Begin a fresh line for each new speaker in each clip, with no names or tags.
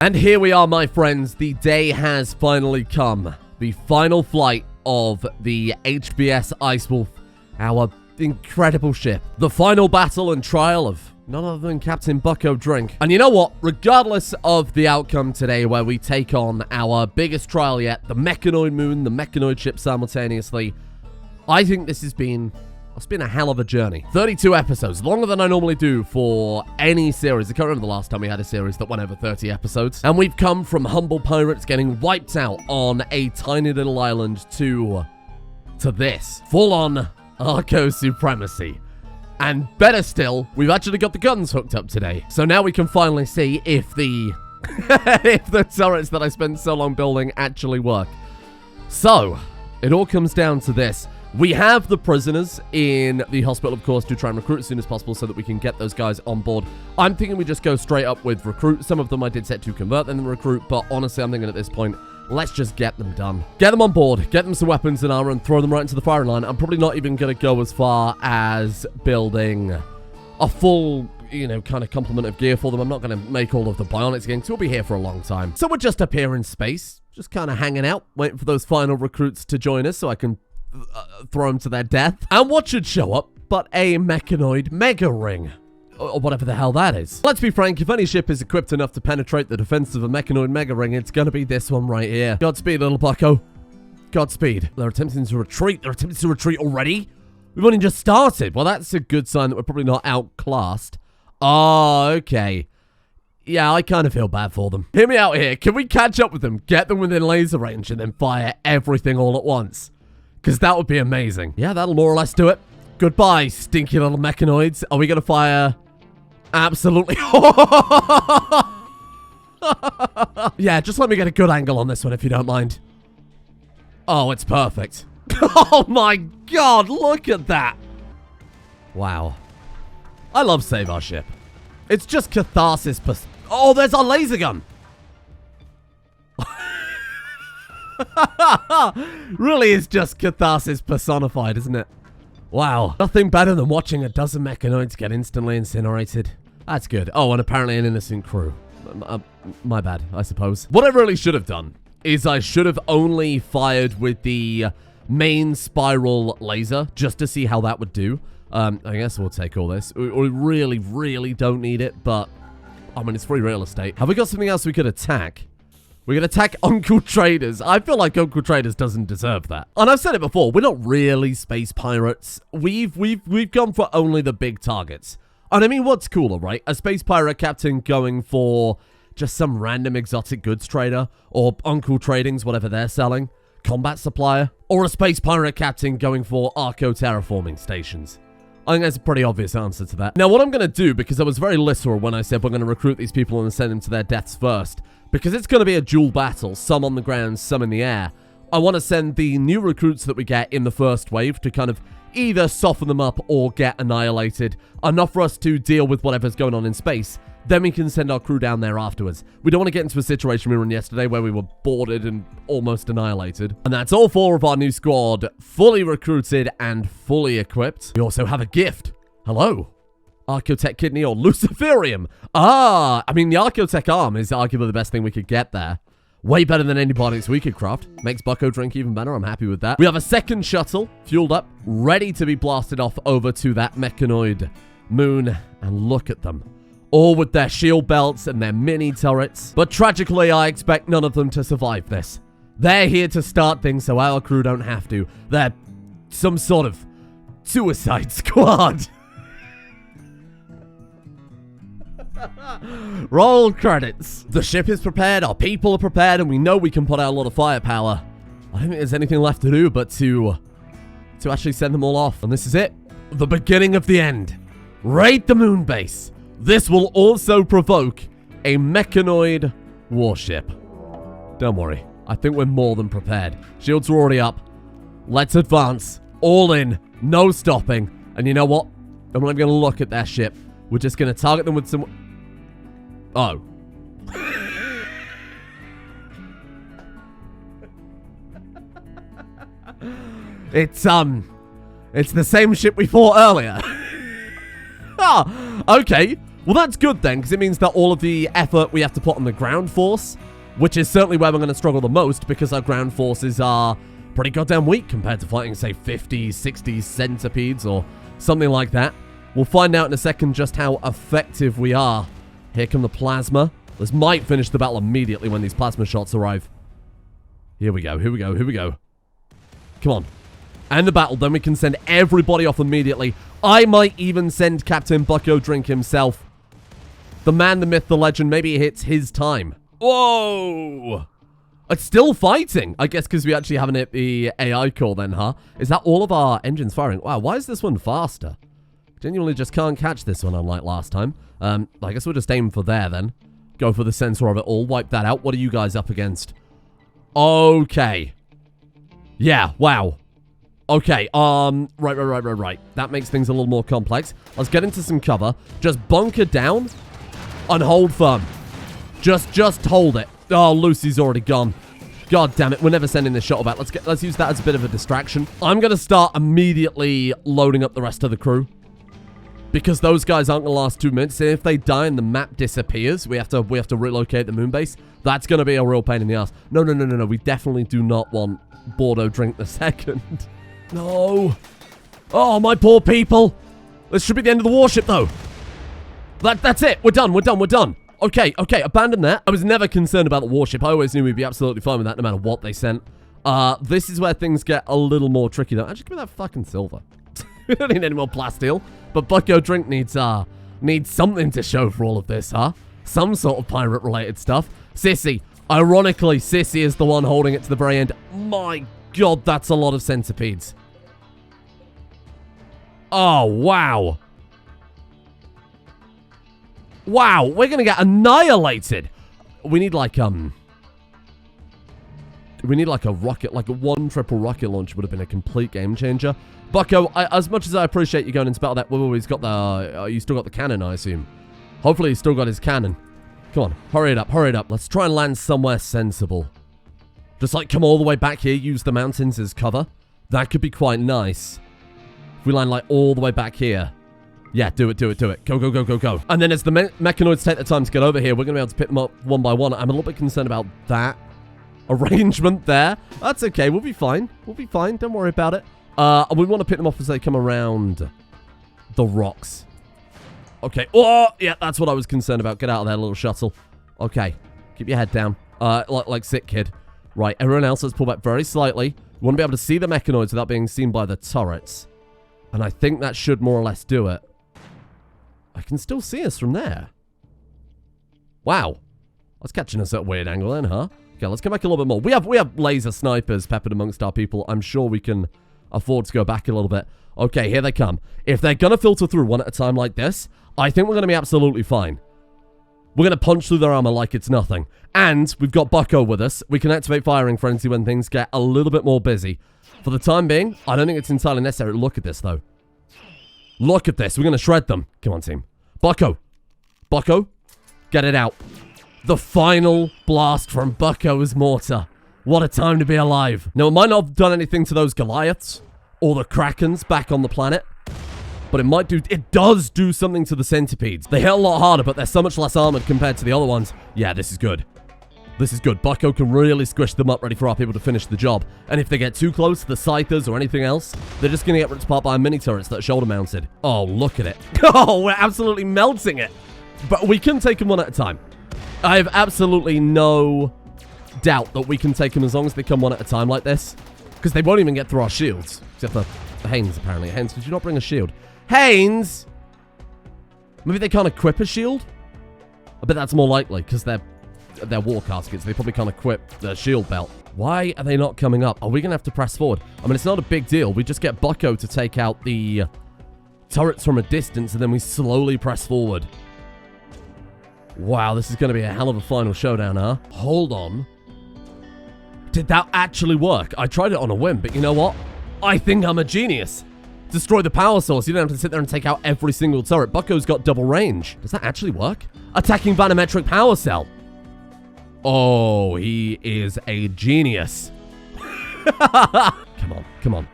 And here we are, my friends. The day has finally come. The final flight of the HBS Icewolf, our incredible ship. The final battle and trial of none other than Captain Bucko Drink. And you know what? Regardless of the outcome today, where we take on our biggest trial yet, the mechanoid moon, the mechanoid ship simultaneously, I think this has been... it's been a hell of a journey. 32 episodes, longer than I normally do for any series. I can't remember the last time we had a series that went over 30 episodes. And we've come from humble pirates getting wiped out on a tiny little island to this. Full-on Arco supremacy. And better still, we've actually got the guns hooked up today. So now we can finally see if the if the turrets that I spent so long building actually work. So, it all comes down to this. We have the prisoners in the hospital, of course, to try and recruit as soon as possible so that we can get those guys on board. I'm thinking we just go straight up with recruit. Some of them I did set to convert them to recruit, but honestly, I'm thinking at this point, let's just get them done. Get them on board, get them some weapons and armor, and throw them right into the firing line. I'm probably not even going to go as far as building a full, you know, kind of complement of gear for them. I'm not going to make all of the bionics again, so we'll be here for a long time. So we're just up here in space, just kind of hanging out, waiting for those final recruits to join us so I can throw them to their death. And what should show up but a mechanoid mega ring, or whatever the hell that is. Let's be frank, if any ship is equipped enough to penetrate the defense of a mechanoid mega ring, it's gonna be this one right here. Godspeed, little bucko. Godspeed. They're attempting to retreat. They're attempting to retreat already? We've only just started. Well, that's a good sign that we're probably not outclassed. Oh, okay. Yeah, I kind of feel bad for them. Hear me out here. Can we catch up with them, get them within laser range, and then fire everything all at once? Because that would be amazing. Yeah, that'll more or less do it. Goodbye, stinky little mechanoids. Are we going to fire? Absolutely. Yeah, just let me get a good angle on this one if you don't mind. Oh, it's perfect. Oh my god, look at that. Wow. I love Save Our Ship. It's just catharsis. Oh, there's our laser gun. Really is just catharsis personified, isn't it? Wow. Nothing better than watching a dozen mechanoids get instantly incinerated. That's good. Oh, and apparently an innocent crew. My bad, I suppose. What I really should have done is I should have only fired with the main spiral laser just to see how that would do. I guess we'll take all this. We really, really don't need it, but I mean, it's free real estate. Have we got something else we could attack? We can attack Uncle Traders. I feel like Uncle Traders doesn't deserve that. And I've said it before, we're not really space pirates. We've gone for only the big targets. And I mean, what's cooler, right? A space pirate captain going for just some random exotic goods trader, or Uncle Tradings, whatever they're selling, combat supplier, or a space pirate captain going for arco terraforming stations. I think that's a pretty obvious answer to that. Now, what I'm going to do, because I was very literal when I said we're going to recruit these people and send them to their deaths first, because it's going to be a dual battle, some on the ground, some in the air, I want to send the new recruits that we get in the first wave to kind of either soften them up or get annihilated, enough for us to deal with whatever's going on in space. Then we can send our crew down there afterwards. We don't want to get into a situation we were in yesterday where we were boarded and almost annihilated. And that's all 4 of our new squad, fully recruited and fully equipped. We also have a gift. Hello. Archotech kidney or Luciferium. Ah, I mean, the Archotech arm is arguably the best thing we could get there. Way better than any bionics we could craft. Makes Bucko Drink even better. I'm happy with that. We have a second shuttle, fueled up, ready to be blasted off over to that mechanoid moon. And look at them. All with their shield belts and their mini turrets. But tragically, I expect none of them to survive this. They're here to start things so our crew don't have to. They're some sort of suicide squad. Roll credits. The ship is prepared, our people are prepared, and we know we can put out a lot of firepower. I don't think there's anything left to do but to actually send them all off. And this is it. The beginning of the end. Raid the moon base. This will also provoke a mechanoid warship. Don't worry. I think we're more than prepared. Shields are already up. Let's advance. All in. No stopping. And you know what? I'm not even going to look at their ship. We're just going to target them with some... Oh. It's the same ship we fought earlier. Ah, okay. Well, that's good then, because it means that all of the effort we have to put on the ground force, which is certainly where we're going to struggle the most, because our ground forces are pretty goddamn weak compared to fighting, say, 50, 60 centipedes or something like that. We'll find out in a second just how effective we are. Here come the plasma. This might finish the battle immediately when these plasma shots arrive. Here we go, here we go, here we go. Come on. End the battle, then we can send everybody off immediately. I might even send Captain Bucko Drink himself. The man, the myth, the legend. Maybe it's his time. Whoa! It's still fighting. I guess because we actually haven't hit the AI core then, huh? Is that all of our engines firing? Wow, why is this one faster? Genuinely just can't catch this one, unlike last time. I guess we'll just aim for there then. Go for the sensor of it all. Wipe that out. What are you guys up against? Okay. Yeah, wow. Okay, right. That makes things a little more complex. Let's get into some cover. Just bunker down and hold firm. Just hold it. Oh, Lucy's already gone. God damn it, we're never sending this shuttle back. Let's use that as a bit of a distraction. I'm gonna start immediately loading up the rest of the crew, because those guys aren't gonna last 2 minutes. If they die and the map disappears, we have to relocate the moon base. That's gonna be a real pain in the ass. No. We definitely do not want Bordeaux Drink the second. No. Oh, my poor people. This should be the end of the warship, though. That's it. We're done. Okay, abandon that. I was never concerned about the warship. I always knew we'd be absolutely fine with that no matter what they sent. This is where things get a little more tricky, though. Actually, give me that fucking silver. We don't need any more plasteel. But Bucko Drink needs something to show for all of this, huh? Some sort of pirate-related stuff. Sissy. Ironically, Sissy is the one holding it to the very end. My God, that's a lot of centipedes. Oh, wow. Wow, we're gonna get annihilated. We need like a rocket, like a one triple rocket launch would have been a complete game changer. Bucko, as much as I appreciate you going into battle, that he's got the, you still got the cannon, I assume. Hopefully he's still got his cannon. Come on, hurry it up. Let's try and land somewhere sensible. Just like come all the way back here, use the mountains as cover. That could be quite nice. If we land like all the way back here. Yeah, do it. Go. And then as the mechanoids take the time to get over here, we're going to be able to pick them up one by one. I'm a little bit concerned about that arrangement there. That's okay. We'll be fine. Don't worry about it. We want to pick them up as they come around the rocks. Okay. Oh, yeah, that's what I was concerned about. Get out of there, little shuttle. Okay. Keep your head down. Like sit, kid. Right, everyone else, let's pull back very slightly. We want to be able to see the mechanoids without being seen by the turrets. And I think that should more or less do it. I can still see us from there. Wow. That's catching us at a weird angle then, huh? Okay, let's come back a little bit more. We have laser snipers peppered amongst our people. I'm sure we can afford to go back a little bit. Okay, here they come. If they're going to filter through one at a time like this, I think we're going to be absolutely fine. We're going to punch through their armor like it's nothing. And we've got Bucko with us. We can activate firing frenzy when things get a little bit more busy. For the time being, I don't think it's entirely necessary. Look at this, though. Look at this. We're going to shred them. Come on, team. Bucko, get it out. The final blast from Bucko's mortar. What a time to be alive. Now, it might not have done anything to those Goliaths or the Krakens back on the planet, but it does do something to the centipedes. They hit a lot harder, but they're so much less armored compared to the other ones. Yeah, this is good. Bucko can really squish them up, ready for our people to finish the job. And if they get too close to the Scythers or anything else, they're just going to get ripped apart by mini turrets that are shoulder mounted. Oh, look at it. Oh, we're absolutely melting it. But we can take them one at a time. I have absolutely no doubt that we can take them as long as they come one at a time like this. Because they won't even get through our shields. Except for Haynes, apparently. Haynes, did you not bring a shield? Haynes! Maybe they can't equip a shield? I bet that's more likely, because they're war caskets. They probably can't equip the shield belt. Why are they not coming up? Are we going to have to press forward? I mean, it's not a big deal. We just get Bucko to take out the turrets from a distance, and then we slowly press forward. Wow, this is going to be a hell of a final showdown, huh? Hold on. Did that actually work? I tried it on a whim, but you know what? I think I'm a genius. Destroy the power source. You don't have to sit there and take out every single turret. Bucko's got double range. Does that actually work? Attacking vanometric power cell. Oh, he is a genius. Come on.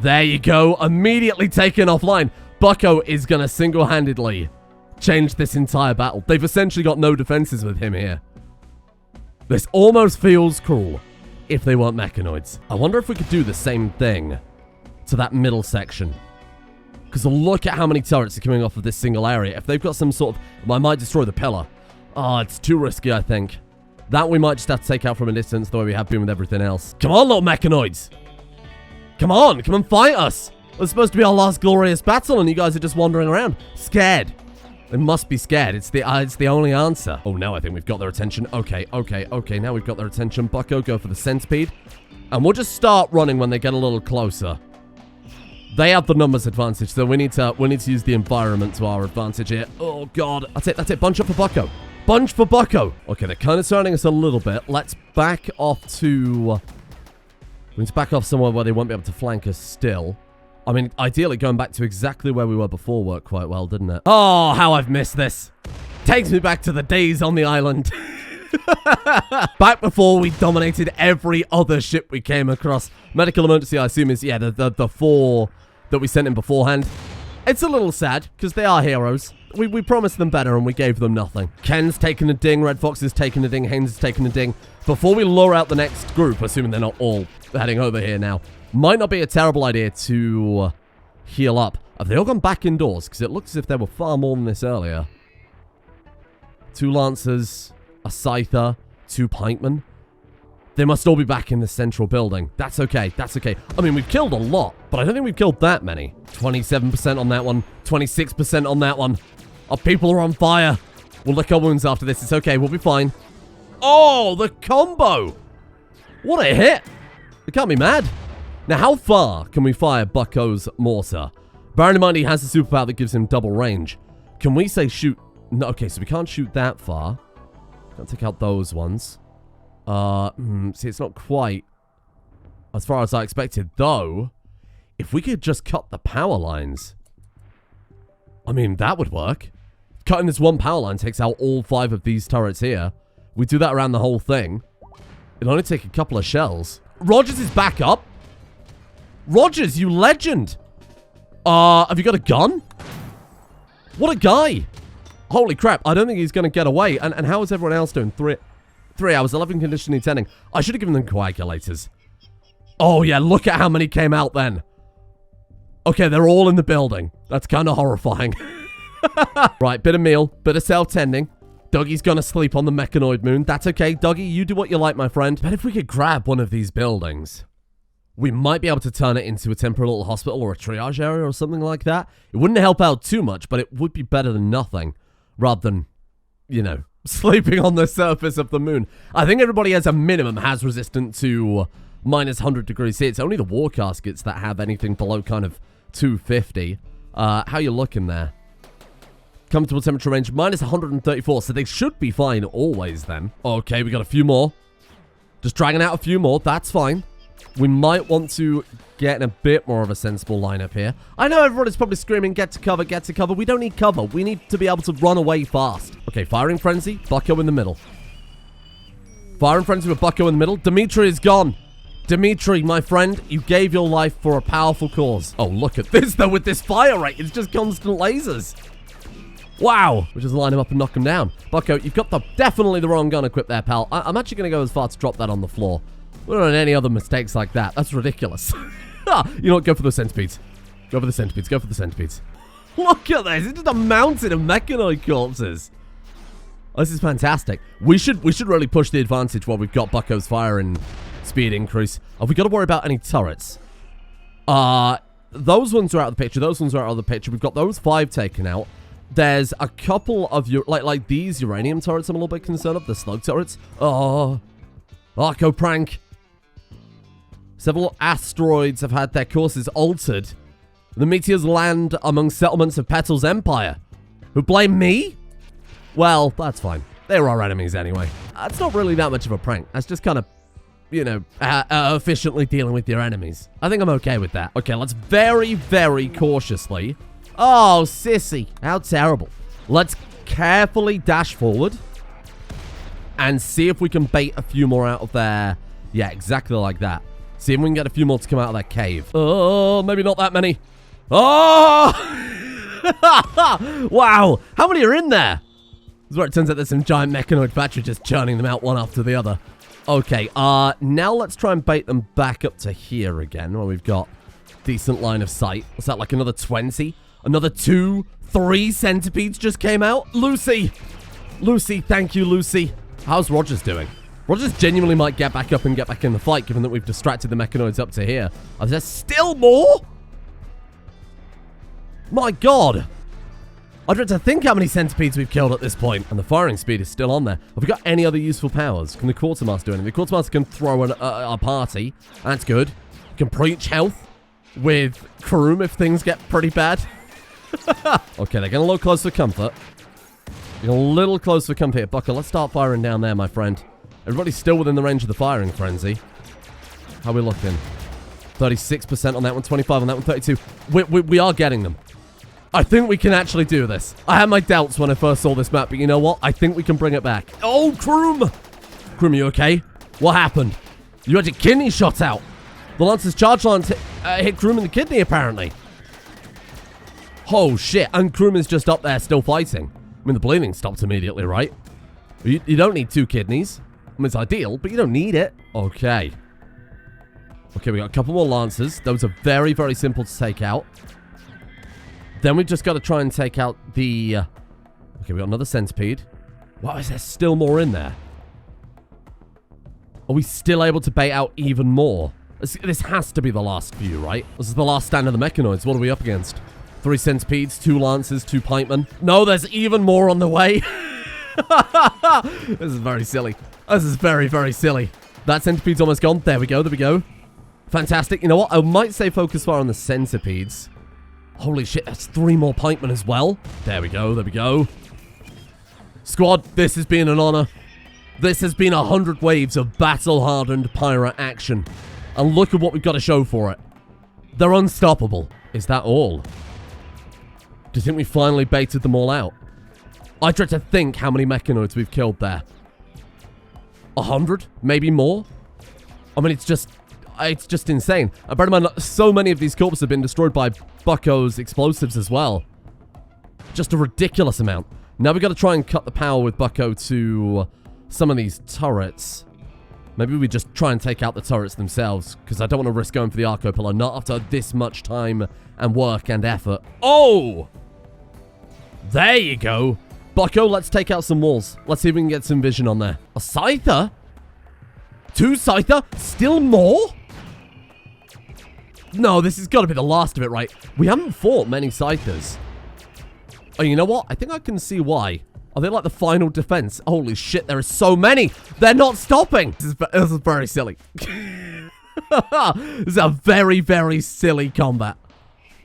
There you go. Immediately taken offline. Bucko is going to single-handedly change this entire battle. They've essentially got no defenses with him here. This almost feels cruel if they weren't mechanoids. I wonder if we could do the same thing to that middle section. Because look at how many turrets are coming off of this single area. If they've got some sort of... I might destroy the pillar. Oh, it's too risky, I think. That we might just have to take out from a distance the way we have been with everything else. Come on, little mechanoids. Come on, come and fight us. It's supposed to be our last glorious battle and you guys are just wandering around. Scared. They must be scared. It's the only answer. Oh, now I think we've got their attention. Okay. Now we've got their attention. Bucko, go for the centipede. And we'll just start running when they get a little closer. They have the numbers advantage, so we need to use the environment to our advantage here. Oh, God. That's it. Bunch up for Bucko. Bunch for Bucko. Okay, they're kind of surrounding us a little bit. Let's back off to... We need to back off somewhere where they won't be able to flank us still. I mean, ideally, going back to exactly where we were before worked quite well, didn't it? Oh, how I've missed this. Takes me back to the days on the island. Back before we dominated every other ship we came across. Medical emergency, I assume, is, yeah, the 4 that we sent in beforehand. It's a little sad, because they are heroes. We promised them better, and we gave them nothing. Ken's taken a ding, Red Fox is taking a ding, Haynes is taking a ding. Before we lure out the next group, assuming they're not all heading over here now, might not be a terrible idea to heal up. Have they all gone back indoors? Because it looks as if there were far more than this earlier. 2 Lancers, a Scyther, 2 Pikemen. They must all be back in the central building. That's okay. That's okay. I mean, we've killed a lot, but I don't think we've killed that many. 27% on that one. 26% on that one. Our people are on fire. We'll lick our wounds after this. It's okay. We'll be fine. Oh, the combo. What a hit. We can't be mad. Now, how far can we fire Bucko's mortar? Bearing in mind he has a superpower that gives him double range. Can we say shoot? No, okay, so we can't shoot that far. Can't take out those ones. See, it's not quite as far as I expected, though. If we could just cut the power lines, I mean, that would work. Cutting this one power line takes out all 5 of these turrets here. We do that around the whole thing. It'll only take a couple of shells. Rogers is back up. Rogers, you legend. Have you got a gun? What a guy. Holy crap, I don't think he's going to get away. And how is everyone else doing? 3 hours, 11 conditioning tending. I should have given them coagulators. Oh, yeah, look at how many came out then. Okay, they're all in the building. That's kind of horrifying. Right, bit of meal, bit of self-tending. Dougie's gonna sleep on the mechanoid moon. That's okay, Dougie, you do what you like, my friend. But if we could grab one of these buildings, we might be able to turn it into a temporary little hospital or a triage area or something like that. It wouldn't help out too much, but it would be better than nothing. Rather than, you know, sleeping on the surface of the moon. I think everybody as a minimum has resistant to minus 100 degrees C. It's only the war caskets that have anything below kind of 250. How you looking there? Comfortable temperature range, minus 134, so they should be fine always then. Okay, we got a few more. Just dragging out a few more, that's fine. We might want to get in a bit more of a sensible lineup here. I know everybody's probably screaming, get to cover, get to cover. We don't need cover. We need to be able to run away fast. Okay, firing frenzy, Bucko in the middle. Firing frenzy with Bucko in the middle. Dimitri is gone. Dimitri, my friend, you gave your life for a powerful cause. Oh, look at this, though, with this fire rate. It's just constant lasers. Wow. We'll just line him up and knock him down. Bucko, you've got definitely the wrong gun equipped there, pal. I'm actually going to go as far to drop that on the floor. We don't want any other mistakes like that. That's ridiculous. You know what? Go for the centipedes. Go for the centipedes. Go for the centipedes. Look at this. It's just a mountain of mechanoid corpses. Oh, this is fantastic. We should really push the advantage while we've got Bucko's fire and speed increase. Have we got to worry about any turrets? Those ones are out of the picture. Those ones are out of the picture. We've got those 5 taken out. There's a couple of your like these uranium turrets I'm a little bit concerned of. The slug turrets. Oh, Arco prank. Several asteroids have had their courses altered. The meteors land among settlements of Petal's empire. Who blame me? Well, that's fine. They're our enemies anyway. That's not really that much of a prank. That's just kind of, you know, efficiently dealing with your enemies. I think I'm okay with that. Okay, let's very, very cautiously... Oh, sissy. How terrible. Let's carefully dash forward and see if we can bait a few more out of there. Yeah, exactly like that. See if we can get a few more to come out of that cave. Oh, maybe not that many. Oh! Wow, how many are in there? This is where it turns out there's some giant mechanoid factory just churning them out one after the other. Okay, now let's try and bait them back up to here again, where we've got decent line of sight. What's that, like another 20? Another 2, 3 centipedes just came out? Lucy! Lucy, thank you, Lucy. How's Rogers doing? Rogers genuinely might get back up and get back in the fight, given that we've distracted the mechanoids up to here. Is there still more? My god! I dread to think how many centipedes we've killed at this point. And the firing speed is still on there. Have we got any other useful powers? Can the quartermaster do anything? The quartermaster can throw a party. That's good. Can preach health with Kroom if things get pretty bad. Okay, they're getting a little close for comfort. Getting a little close for comfort here. Bucko, let's start firing down there, my friend. Everybody's still within the range of the firing frenzy. How are we looking? 36% on that one, 25 on that one, 32. We are getting them. I think we can actually do this. I had my doubts when I first saw this map, but you know what? I think we can bring it back. Oh, Kroom! Kroom, you okay? What happened? You had your kidney shot out. The Lancer's charge lance hit Kroom in the kidney, apparently. Oh, shit. And Kroom is just up there still fighting. I mean, the bleeding stopped immediately, right? You don't need 2 kidneys. I mean, it's ideal, but you don't need it. Okay. Okay, we got a couple more Lancers. Those are very, very simple to take out. Then we've just got to try and take out the... Okay, we got another centipede. Wow, is there still more in there? Are we still able to bait out even more? This has to be the last few, right? This is the last stand of the mechanoids. What are we up against? 3 centipedes, 2 lancers, 2 pikemen. No, there's even more on the way. This is very silly. This is very, very silly. That centipede's almost gone. There we go, there we go. Fantastic. You know what? I might say focus fire on the centipedes. Holy shit, that's 3 more pikemen as well. There we go, there we go. Squad, this has been an honor. This has been 100 waves of battle-hardened pirate action. And look at what we've got to show for it. They're unstoppable. Is that all? Do you think we finally baited them all out? I dread to think how many mechanoids we've killed there. 100? Maybe more? I mean, it's just insane. And bear in mind, so many of these corpses have been destroyed by Bucko's explosives as well. Just a ridiculous amount. Now we've got to try and cut the power with Bucko to some of these turrets. Maybe we just try and take out the turrets themselves, because I don't want to risk going for the Arco Pillar, not after this much time and work and effort. Oh! There you go. Bucko, let's take out some walls. Let's see if we can get some vision on there. A Scyther? 2 Scyther? Still more? No, this has got to be the last of it, right? We haven't fought many Scythers. Oh, you know what? I think I can see why. Are they like the final defense? Holy shit, there are so many. They're not stopping. This is very silly. This is a very, very silly combat.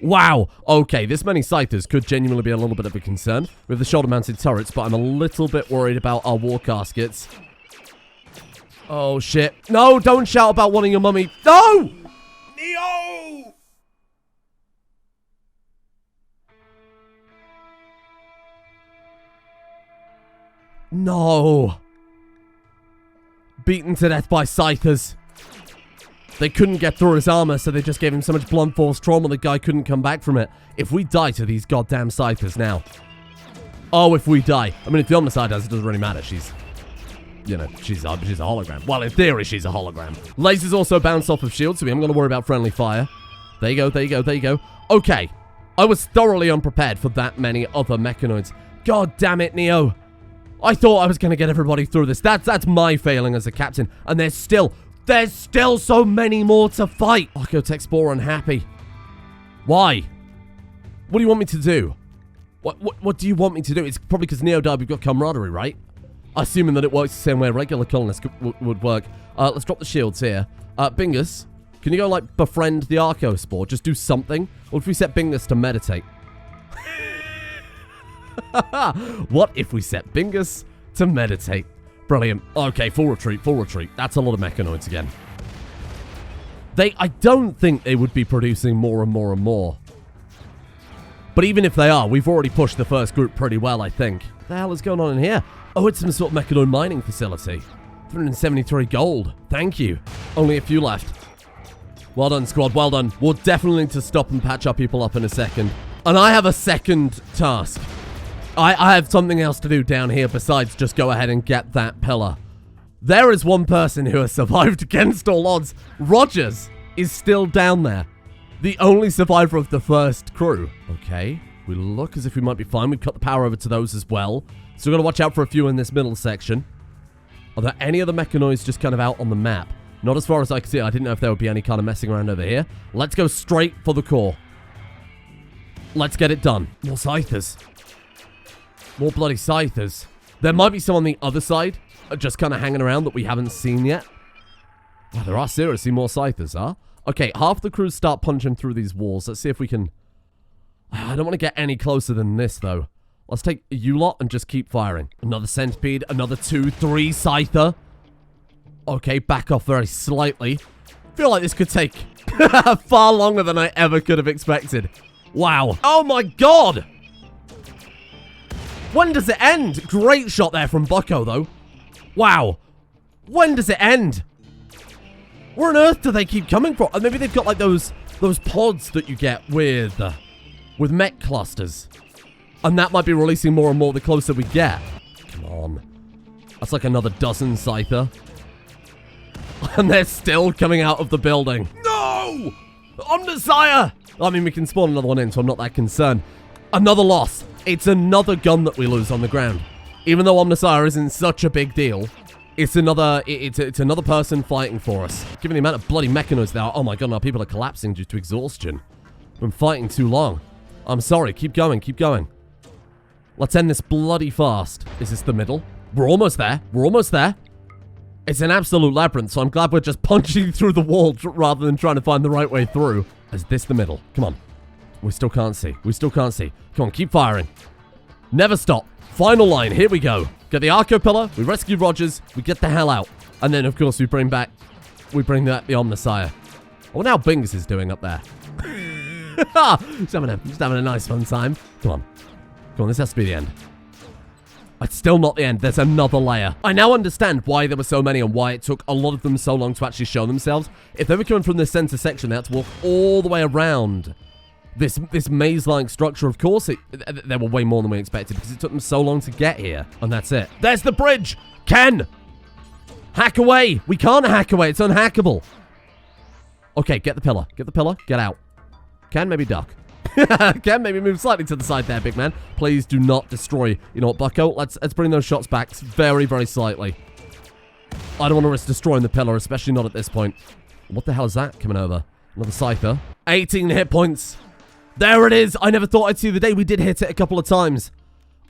Wow. Okay, this many Scythers could genuinely be a little bit of a concern with the shoulder-mounted turrets, but I'm a little bit worried about our war caskets. Oh, shit. No, don't shout about wanting your mummy. No! Neo! No. Beaten to death by Scythers. They couldn't get through his armor, so they just gave him so much blunt force trauma the guy couldn't come back from it. If we die to these goddamn Scythers now. Oh, if we die. I mean, if the Omnicide does, it doesn't really matter. She's... You know, she's a hologram. Well, in theory, she's a hologram. Lasers also bounce off of shields, so we haven't got to worry about friendly fire. There you go, there you go, there you go. Okay. I was thoroughly unprepared for that many other mechanoids. God damn it, Neo. I thought I was going to get everybody through this. That's my failing as a captain. And there's still so many more to fight. Archotech Spore unhappy. Why? What do you want me to do? What do you want me to do? It's probably because Neo died, we've got camaraderie, right? Assuming that it works the same way a regular colonist would work. Let's drop the shields here. Bingus, can you go, like, befriend the Archo Spore? Just do something? Or if we set Bingus to meditate? What if we set Bingus to meditate? Brilliant. Okay, full retreat, full retreat. That's a lot of mechanoids again. I don't think they would be producing more and more and more. But even if they are, we've already pushed the first group pretty well, I think. What the hell is going on in here? Oh, it's some sort of mechanoid mining facility. 373 gold. Thank you. Only a few left. Well done, squad. Well done. We'll definitely need to stop and patch our people up in a second. And I have a second task. I have something else to do down here besides just go ahead and get that pillar. There is one person who has survived against all odds. Rogers is still down there. The only survivor of the first crew. Okay, we look as if we might be fine. We've cut the power over to those as well. So we've got to watch out for a few in this middle section. Are there any other mechanoids just kind of out on the map? Not as far as I can see. I didn't know if there would be any kind of messing around over here. Let's go straight for the core. Let's get it done. More scythers. More bloody scythers. There might be some on the other side, just kind of hanging around that we haven't seen yet. Oh, there are seriously more scythers, huh? Okay, half the crews start punching through these walls. Let's see if we can... I don't want to get any closer than this, though. Let's take you lot and just keep firing. Another centipede, another 2, 3 scyther. Okay, back off very slightly. Feel like this could take far longer than I ever could have expected. Wow. Oh my god! When does it end? Great shot there from Bucko, though. Wow. When does it end? Where on earth do they keep coming from? Maybe they've got like those pods that you get with mech clusters. And that might be releasing more and more the closer we get. Come on. That's like another dozen scyther. And they're still coming out of the building. No! Omnisire! I mean, we can spawn another one in, so I'm not that concerned. Another loss. It's another gun that we lose on the ground. Even though Omnisire isn't such a big deal, it's another person fighting for us. Given the amount of bloody mechanoids there are, oh my god, now people are collapsing due to exhaustion. We've been fighting too long. I'm sorry, keep going, keep going. Let's end this bloody fast. Is this the middle? We're almost there, we're almost there. It's an absolute labyrinth, so I'm glad we're just punching through the wall rather than trying to find the right way through. Is this the middle? Come on. We still can't see. We still can't see. Come on, keep firing. Never stop. Final line. Here we go. Get the Arco pillar. We rescue Rogers. We get the hell out. And then, of course, we bring back the Omnisire. I wonder how Bings is doing up there. Just having a nice fun time. Come on. Come on, this has to be the end. It's still not the end. There's another layer. I now understand why there were so many and why it took a lot of them so long to actually show themselves. If they were coming from this center section, they had to walk all the way around this maze-like structure. Of course, there were way more than we expected because it took them so long to get here. And that's it. There's the bridge! Ken! Hack away! We can't hack away. It's unhackable. Okay, get the pillar. Get the pillar. Get out. Ken, maybe duck. Ken, maybe move slightly to the side there, big man. Please do not destroy. You know what, Bucko? Let's bring those shots back very, very slightly. I don't want to risk destroying the pillar, especially not at this point. What the hell is that coming over? Another scyther. 18 hit points. There it is. I never thought I'd see the day. We did hit it a couple of times.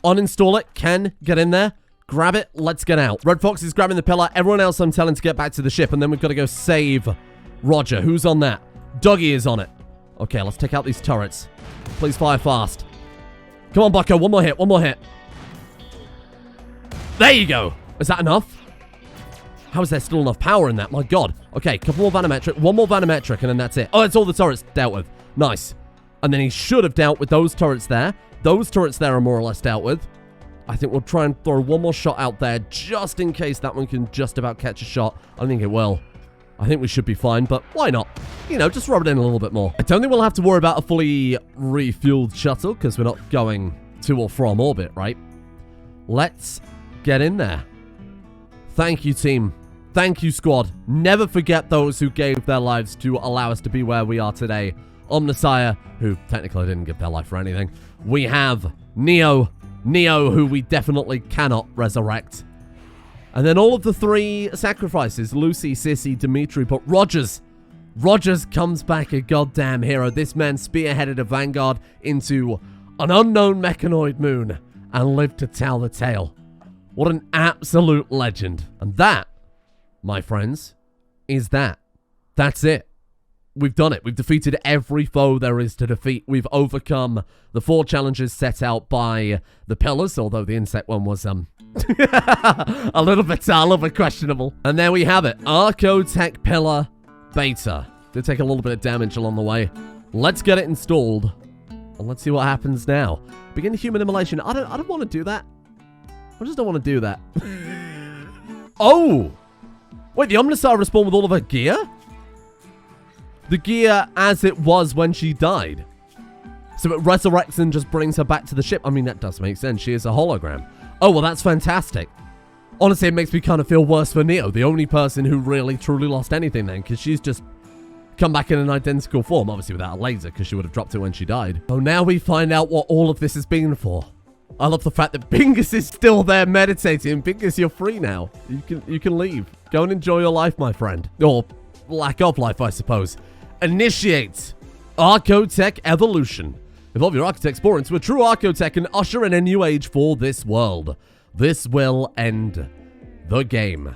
Uninstall it. Ken, get in there. Grab it. Let's get out. Red Fox is grabbing the pillar. Everyone else I'm telling to get back to the ship. And then we've got to go save Roger. Who's on that? Dougie is on it. Okay, let's take out these turrets. Please fire fast. Come on, Bucko. One more hit. One more hit. There you go. Is that enough? How is there still enough power in that? My god. Okay, couple more vanometric. One more vanometric, and then that's it. Oh, it's all the turrets dealt with. Nice. And then he should have dealt with those turrets there. Those turrets there are more or less dealt with. I think we'll try and throw one more shot out there just in case that one can just about catch a shot. I think it will. I think we should be fine, but why not? You know, just rub it in a little bit more. I don't think we'll have to worry about a fully refueled shuttle because we're not going to or from orbit, right? Let's get in there. Thank you, team. Thank you, squad. Never forget those who gave their lives to allow us to be where we are today. Omnisire, who technically didn't give their life for anything. We have Neo, who we definitely cannot resurrect. And then all of the 3 sacrifices, Lucy, Sissy, Dimitri, but Rogers comes back a goddamn hero. This man spearheaded a vanguard into an unknown mechanoid moon and lived to tell the tale. What an absolute legend. And that, my friends, is that. That's it. We've done it. We've defeated every foe there is to defeat. We've overcome the 4 challenges set out by the pillars, although the insect one was, a little bit questionable. And there we have it. Archotech Pillar Beta. Did take a little bit of damage along the way. Let's get it installed. And let's see what happens now. Begin human immolation. I don't want to do that. I just don't want to do that. Oh! Wait, the Omnisire respawned with all of her gear? The gear as it was when she died. So it resurrects and just brings her back to the ship. I mean, that does make sense. She is a hologram. Oh, well, that's fantastic. Honestly, it makes me kind of feel worse for Neo, the only person who really, truly lost anything then, because she's just come back in an identical form, obviously without a laser, because she would have dropped it when she died. So now we find out what all of this has been for. I love the fact that Bingus is still there meditating. Bingus, you're free now. You can leave. Go and enjoy your life, my friend. Or lack of life, I suppose. Initiate archotech evolution. Evolve your architect spore into a true archotech and usher in a new age for this world. This will end the game.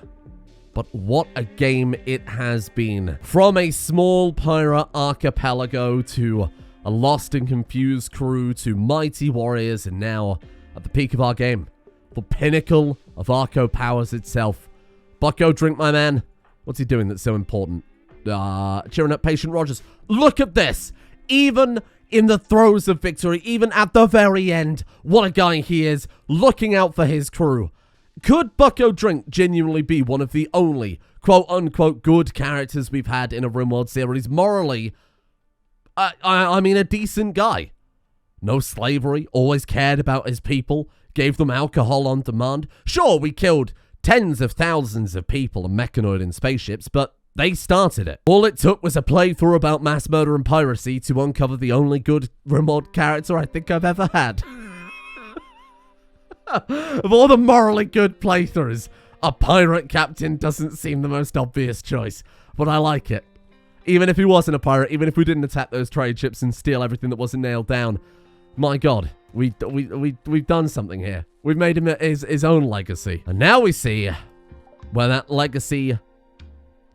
But what a game it has been. From a small pirate archipelago to a lost and confused crew to mighty warriors, and now at the peak of our game, the pinnacle of Arco powers itself. Bucko Drink, my man. What's he doing that's so important? Cheering up Patient Rogers. Look at this. Even in the throes of victory, even at the very end, what a guy he is, looking out for his crew. Could Bucko Drink genuinely be one of the only quote-unquote good characters we've had in a Rimworld series? Morally, I mean, a decent guy. No slavery, always cared about his people, gave them alcohol on demand. Sure, we killed tens of thousands of people and mechanoid in spaceships, but they started it. All it took was a playthrough about mass murder and piracy to uncover the only good Rimworld character I think I've ever had. Of all the morally good playthroughs, a pirate captain doesn't seem the most obvious choice, but I like it. Even if he wasn't a pirate, even if we didn't attack those trade ships and steal everything that wasn't nailed down, my God, we've done something here. We've made him his own legacy. And now we see where that legacy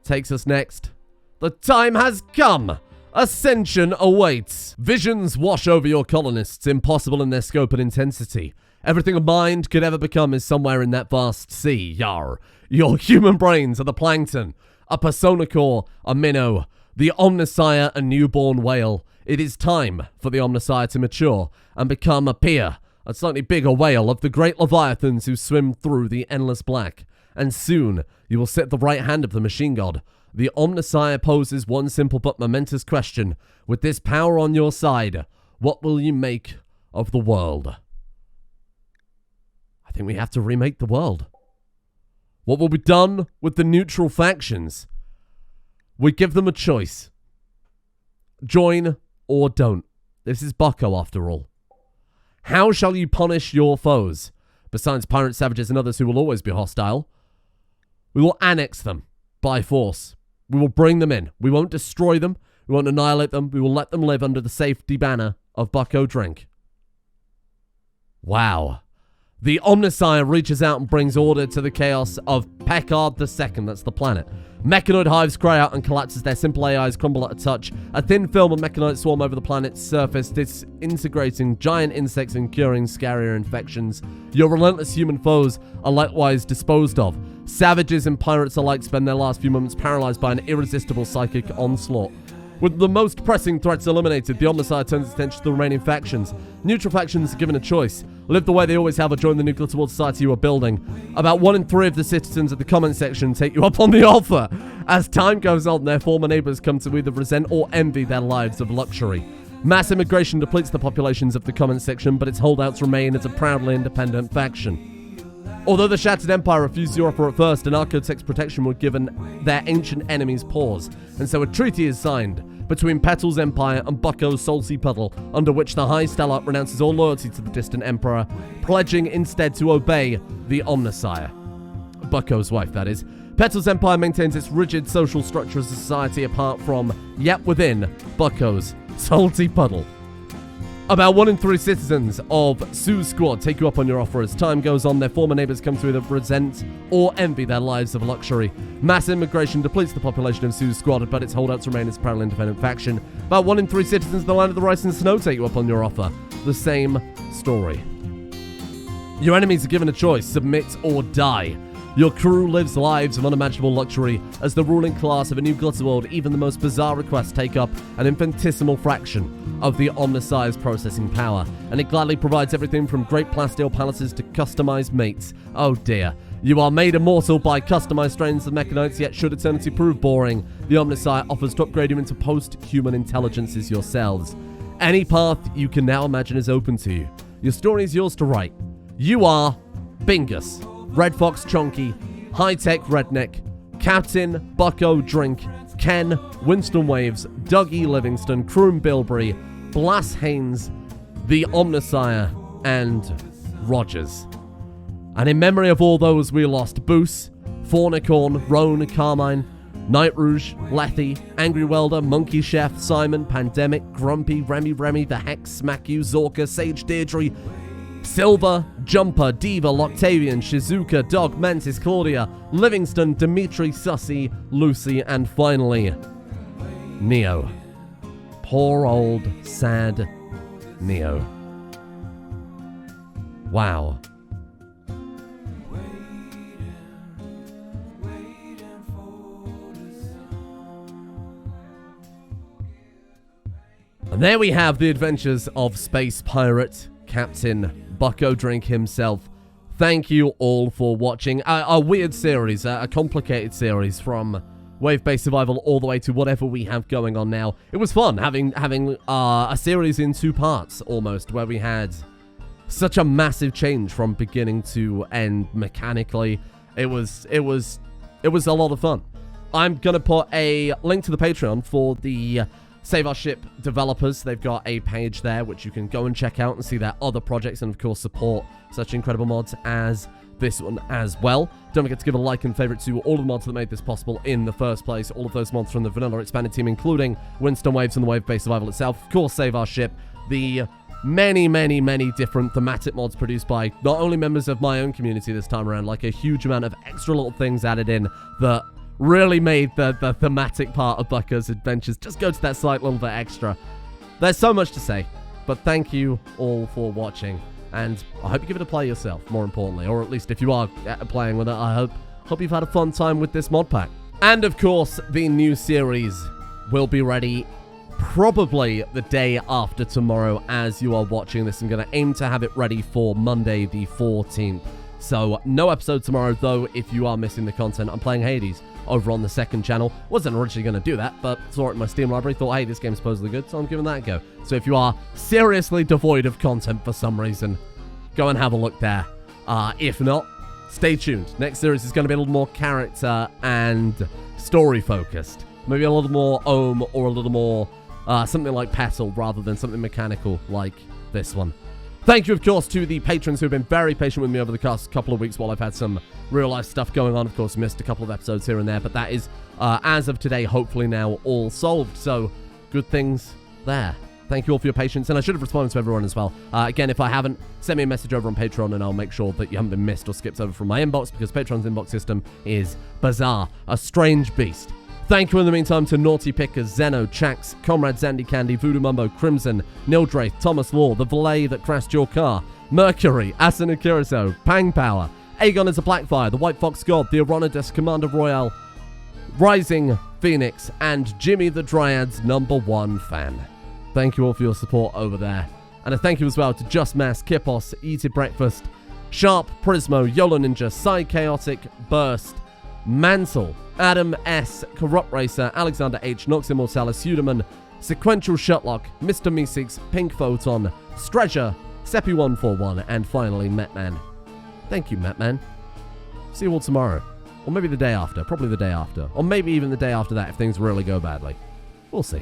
takes us next. The time has come. Ascension awaits. Visions wash over your colonists, impossible in their scope and intensity. Everything a mind could ever become is somewhere in that vast sea, yar. Your human brains are the plankton, a persona core, a minnow, the omnisire, a newborn whale. It is time for the omnisire to mature and become a peer, a slightly bigger whale of the great leviathans who swim through the endless black. And soon, you will sit at the right hand of the machine god. The omnisire poses one simple but momentous question. With this power on your side, what will you make of the world? I think we have to remake the world. What will be done with the neutral factions? We give them a choice. Join or don't. This is Bucko after all. How shall you punish your foes? Besides pirate savages and others who will always be hostile, we will annex them by force. We will bring them in. We won't destroy them. We won't annihilate them. We will let them live under the safety banner of Bucko Drink. Wow. The Omnisire reaches out and brings order to the chaos of Packard II, that's the planet. Mechanoid hives cry out and collapse as their simple AIs crumble at a touch. A thin film of mechanoids swarm over the planet's surface, disintegrating giant insects and curing scarier infections. Your relentless human foes are likewise disposed of. Savages and pirates alike spend their last few moments paralyzed by an irresistible psychic onslaught. With the most pressing threats eliminated, the Omnisire turns its attention to the remaining factions. Neutral factions are given a choice. Live the way they always have or join the new glitterworld society you are building. About 1 in 3 of the citizens at the comment section take you up on the offer. As time goes on, their former neighbors come to either resent or envy their lives of luxury. Mass immigration depletes the populations of the comment section, but its holdouts remain as a proudly independent faction. Although the Shattered Empire refused your offer at first, an architect's protection was given their ancient enemies pause, and so a treaty is signed between Petal's Empire and Bucko's Salty Puddle, under which the High Stellar renounces all loyalty to the distant Emperor, pledging instead to obey the Omnisire. Bucko's wife, that is. Petal's Empire maintains its rigid social structure as a society apart from, yet within, Bucko's Salty Puddle. About 1 in 3 citizens of Sue's squad take you up on your offer. As time goes on, their former neighbors come to either resent or envy their lives of luxury. Mass immigration depletes the population of Sue's squad, but its holdouts remain as a proudly independent faction. About 1 in 3 citizens of the land of the rice and snow take you up on your offer. The same story. Your enemies are given a choice, submit or die. Your crew lives lives of unimaginable luxury. As the ruling class of a new glitter world, even the most bizarre requests take up an infinitesimal fraction of the Omnisire's processing power, and it gladly provides everything from great plasteel palaces to customized mates. Oh dear. You are made immortal by customized strains of mechanites, yet should eternity prove boring, the Omnisire offers to upgrade you into post-human intelligences yourselves. Any path you can now imagine is open to you. Your story is yours to write. You are Bingus, Red Fox Chonky, High-Tech Redneck, Captain Bucko Drink, Ken, Winston Waves, Dougie Livingston, Croom Bilberry, Blas Haynes, the Omnisire, and Rogers. And in memory of all those we lost, Boos, Fornicorn, Roan, Carmine, Night Rouge, Lethy, Angry Welder, Monkey Chef, Simon, Pandemic, Grumpy, Remy, The Hex, Smack You, Zorka, Sage Deirdre, Silver, Jumper, Diva, Loctavian, Shizuka, Dog, Mantis, Claudia, Livingston, Dimitri, Sussy, Lucy, and finally, Neo. Poor old, sad Neo. Wow. And there we have the adventures of Space Pirate Captain Bucko Drink himself. Thank you all for watching a weird series, a complicated series from wave-based survival all the way to whatever we have going on now. It was fun having a series in 2 parts almost, where we had such a massive change from beginning to end mechanically. It was a lot of fun. I'm gonna put a link to the Patreon for the Save Our Ship developers. They've got a page there which you can go and check out and see their other projects and of course support such incredible mods as this one as well. Don't forget to give a like and favorite to all of the mods that made this possible in the first place. All of those mods from the vanilla expanded team, including Winston Waves and the wave-based survival itself. Of course, Save Our Ship. The many different thematic mods produced by not only members of my own community this time around, like a huge amount of extra little things added in that really made the thematic part of Bucko's adventures just go to that slight little bit extra. There's so much to say, but thank you all for watching, and I hope you give it a play yourself, more importantly, or at least if you are playing with it, I hope you've had a fun time with this mod pack. And of course, the new series will be ready probably the day after tomorrow as you are watching this. I'm going to aim to have it ready for Monday the 14th. So, no episode tomorrow, though, if you are missing the content. I'm playing Hades over on the second channel. Wasn't originally going to do that, but saw it in my Steam library, thought, hey, this game's supposedly good, so I'm giving that a go. So if you are seriously devoid of content for some reason, go and have a look there. If not, stay tuned. Next series is going to be a little more character and story-focused. Maybe a little more Ohm or a little more something like Petal rather than something mechanical like this one. Thank you, of course, to the patrons who have been very patient with me over the past couple of weeks while I've had some real-life stuff going on. Of course, missed a couple of episodes here and there, but that is, as of today, hopefully now all solved. So, good things there. Thank you all for your patience, and I should have responded to everyone as well. Again, if I haven't, send me a message over on Patreon, and I'll make sure that you haven't been missed or skipped over from my inbox, because Patreon's inbox system is bizarre, a strange beast. Thank you in the meantime to Naughty Pickers, Zeno, Chax, Comrade Zandy Candy, Voodoo Mumbo, Crimson, Nildraith, Thomas Law, The Valet That Crashed Your Car, Mercury, Asuna Curacao, Pang Power, Aegon is a Blackfire, The White Fox God, The Aronidus, Commander Royale, Rising Phoenix, and Jimmy the Dryad's #1 fan. Thank you all for your support over there. And a thank you as well to Just Mass, Kipos, Eat It Breakfast, Sharp, Prismo, YOLO Ninja, Psy Chaotic, Burst, Mansell, Adam S, Corrupt Racer, Alexander H, Nox Immortalis, Sudaman, Sequential Shutlock, Mr. Meeseeks, Pink Photon, Stretcher, Seppi141, and finally Metman. Thank you, Metman. See you all tomorrow. Or maybe the day after. Probably the day after. Or maybe even the day after that if things really go badly. We'll see.